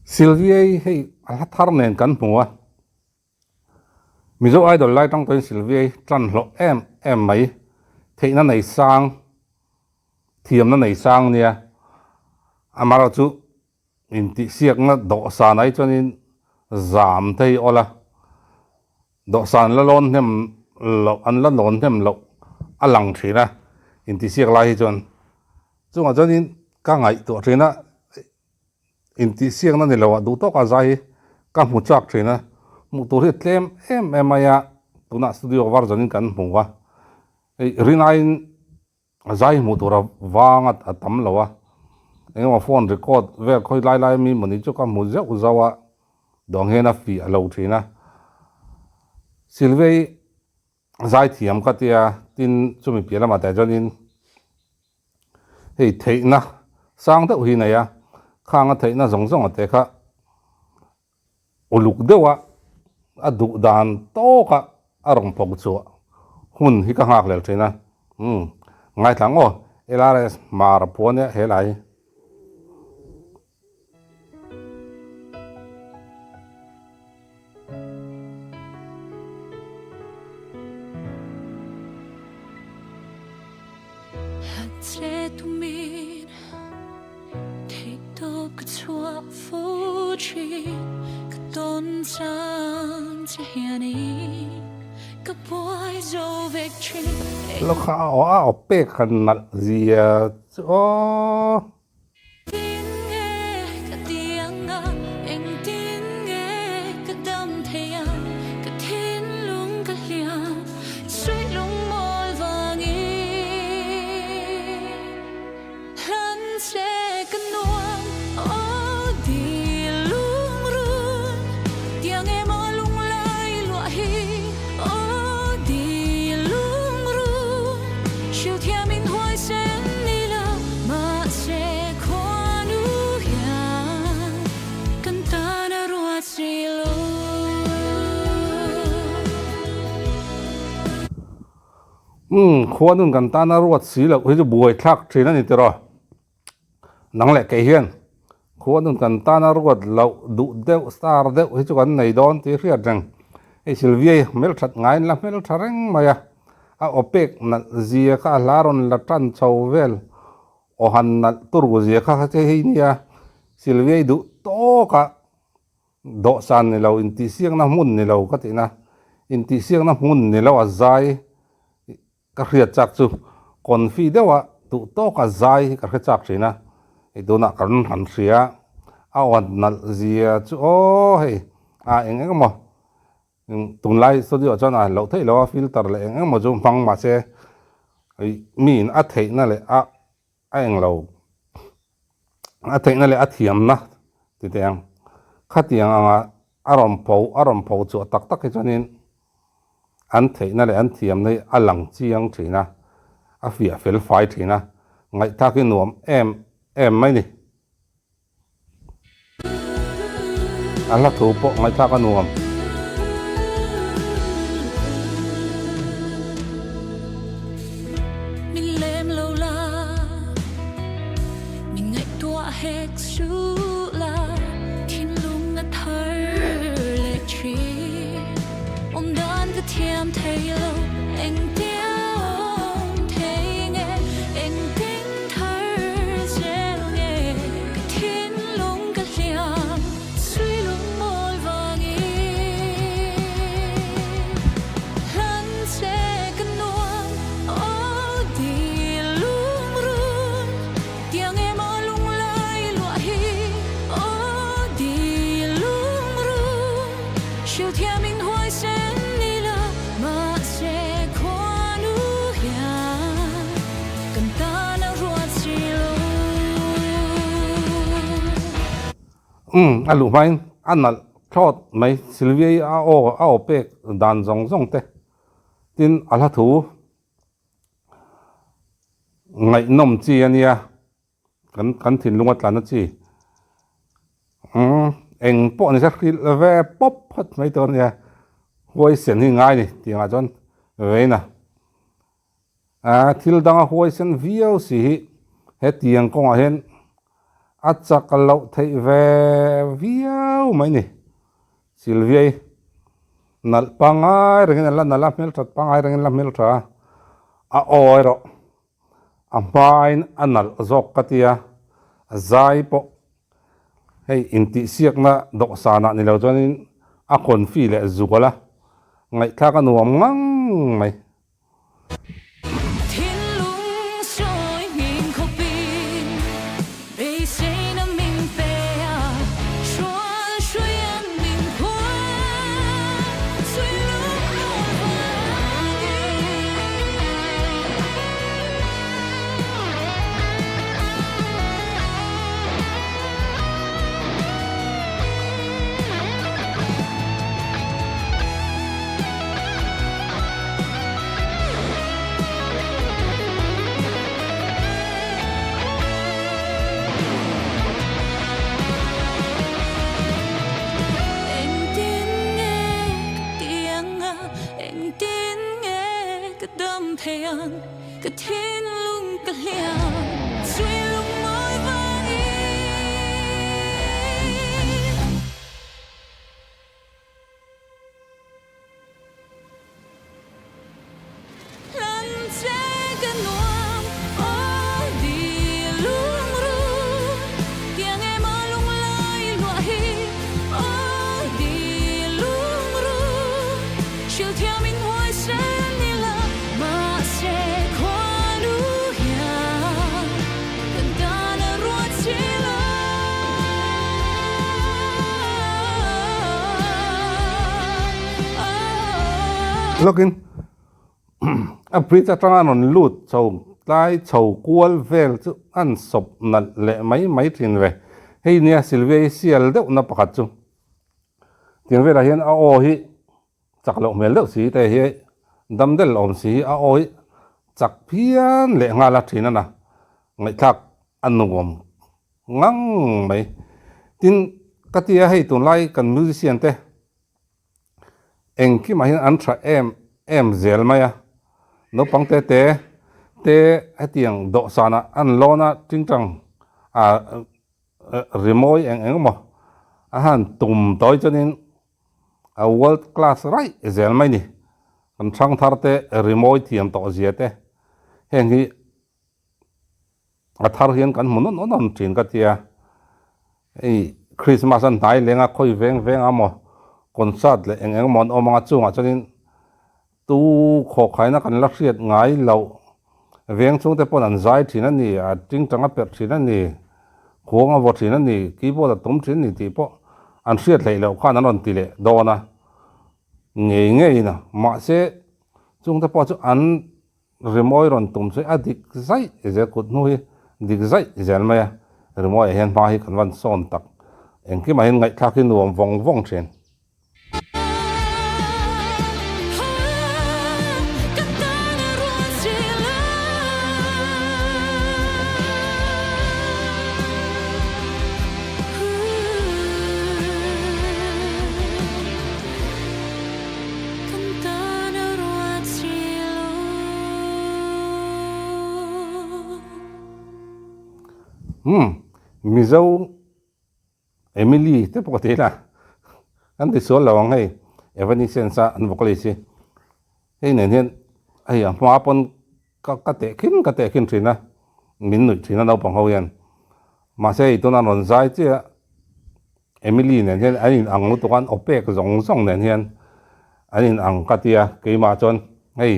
Sylvia hei ala thar nen kan hmua mizo idol lai tang toin Sylvia tlan hlo em mai theina nei sang thiam na nei sang nia amara chu in ti siak na do sa nai chonin zam thei ola do san la lon hem lo an la lon hem lo alang thina in ti siak lai chon chunga chonin ka ngai to thina in ti siak na ni lo du to ka zai ka mu chak thina mu to he tlem em aya tuna studio war zonin kan hmuwa rinain zai mu to ra wanga atam lowa engma phone record ve khoi lai mi mani chu ka mu zeu zawa dong hena fi alo thina Sylvia zai thiam ka tia tin chumi piala ma ta jonin hei theina sang ta hi na ya khanga theina zong ate kha uluk dewa adu dan to ka arong pog chu hun hi ka hak lel thina ngai thang o LRS mar pone helai lo kha o pe khan nal zia o khuan nun kan ta na ruat si lo hi chu buai thak thina ni tero nang le ke hian khuan nun kan ta na ruat lo du deuh star deuh hi chu kan nei don ti hriat reng ei Sylvia mel that ngai la mel thareng maya a opek na zia kha laron la tan chau vel o han na turgu zia kha che hi nia Sylvia du to ka do san ni lo in ti siang na mun ni lo ka ti na in ti siang na mun ni lo a zai ka hriat chak chu konfi dewa tu to ka zai ka hriat chak thina e dona kan han hria a wan nal zia chu o hei a eng mo tunlai studio chana lo thei lo filter le eng mo jum phang ma che min a thei na le a eng lo a thei na le a thiam na ti teng khatiang anga arom pho chu tak tak ke chonin an thei na le an thiam nei alang chiang thina a fia fel fai thina ngai thakin nuam em mai ni ala thu po ngai thak anuam alu mai anal thot mai Sylvia a o pek dan zong te tin ala thu ngai nom chi ania kan thin lunga tlan chi eng po ni sa khil ve pop phat mai tor nia hoi sen hi ngai ni tinga chon veina thil danga hoi sen VOC he tiang kong a hen chắc lâu thấy về viau mấy nè Sylvia nal pangai ringin nala mil chat pangai ringin la mil tra a oiro a main anal zok katia zai po hey inti siak na do sana ni lo chuanin a kon fi le zukola ngai thla ka nuam ngang mai cái thiên lung cái liang suy lung môi vang lan che cái nuông ô đi lung ru tiếng em ở lung lay lụa hi ô đi lung ru chiều theo mình hoài sẽ đi là mà sẽ lokin a prita tanga non lut chou tai chou kual vel chu an sop na le mai thin ve hei nia Sylvia sial deuh na pakhat chu tiang vela hian a o hi chak lo mel deuh si te hi damdel om si a o hi chak phian le nga la thina na ngai thak an nuam ngang mai tin katia hei tun lai kan musician te engki ma hin an tha em zel maya no pangte te atiang do sana an lona tingtang a remoi eng mo a han tum toy chonin a world class right zel mai ni kan thang tharte remoi thiam to ziate heng hi a thar hian kan mun non thin ka tia ei Christmas an nai lenga khoi veng amo concert le eng mon omanga chunga chonin tu kho khaina kan la hriat ngai lo veng chung te pon an zai thina ni a ting tanga per thina ni khonga vo thina ni keyboard tum thin ni ti po an hriat hlei lo khan an on ti le dona ngei na ma se chung te po chu an remoi ron tum se adik zai ze kut nu hi dik zai zel maya remoi hen pa hi kan van son tak engki ma hin ngai thakin nuam vong chen mizo Emily te pokte la an de so lawang hei evanescence an vocalist hei nen hian ai a ma pon ka te khin thina min nu thina no pang ho yan ma se to na ron zai che Emily nen hian anin ang nu to kan opek zong nen hian anin ang katia ke ma chon hei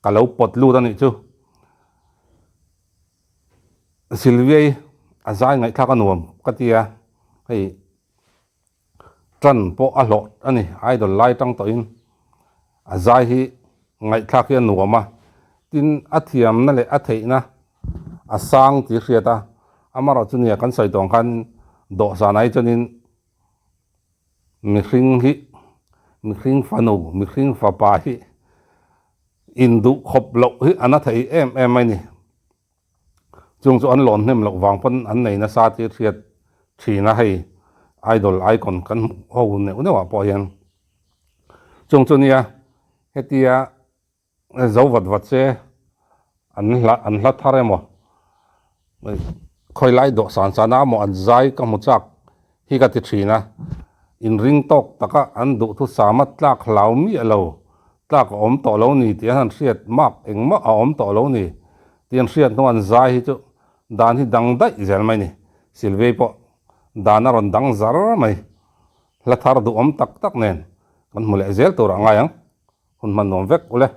ka lo pot lu da ni chu Sylvia azai ngai thaka nuam katia hei tran po a lot ani idol lai tang to in azai hi ngai thak hian nuama tin athiam na le atheina asang ti hriata amaro chunia kan sai tong khan do sanai chonin mi hring fanu mi hring fa pa hi indu khop lo hi anathei em mai ni chung chu an lon hnem lo wang pon an nei na sa ti hriat thina hei idol icon kan ho ne wa po hian chung chu nia hetia zo wat che an hla thare mo khoi lai do san sana mo an zai ka mu chak hi ka ti thina in ring tok taka an du thu samat tlak hlau mi alo tlak om to lo ni ti han hriat map engma a om to lo ni tian hriat no an zai hi chu dan hi dang dai zel mai ni silvei po dana ron dang zar mai la thar du om tak tak nen kan mule zel tur anga yang hun man nom vek ule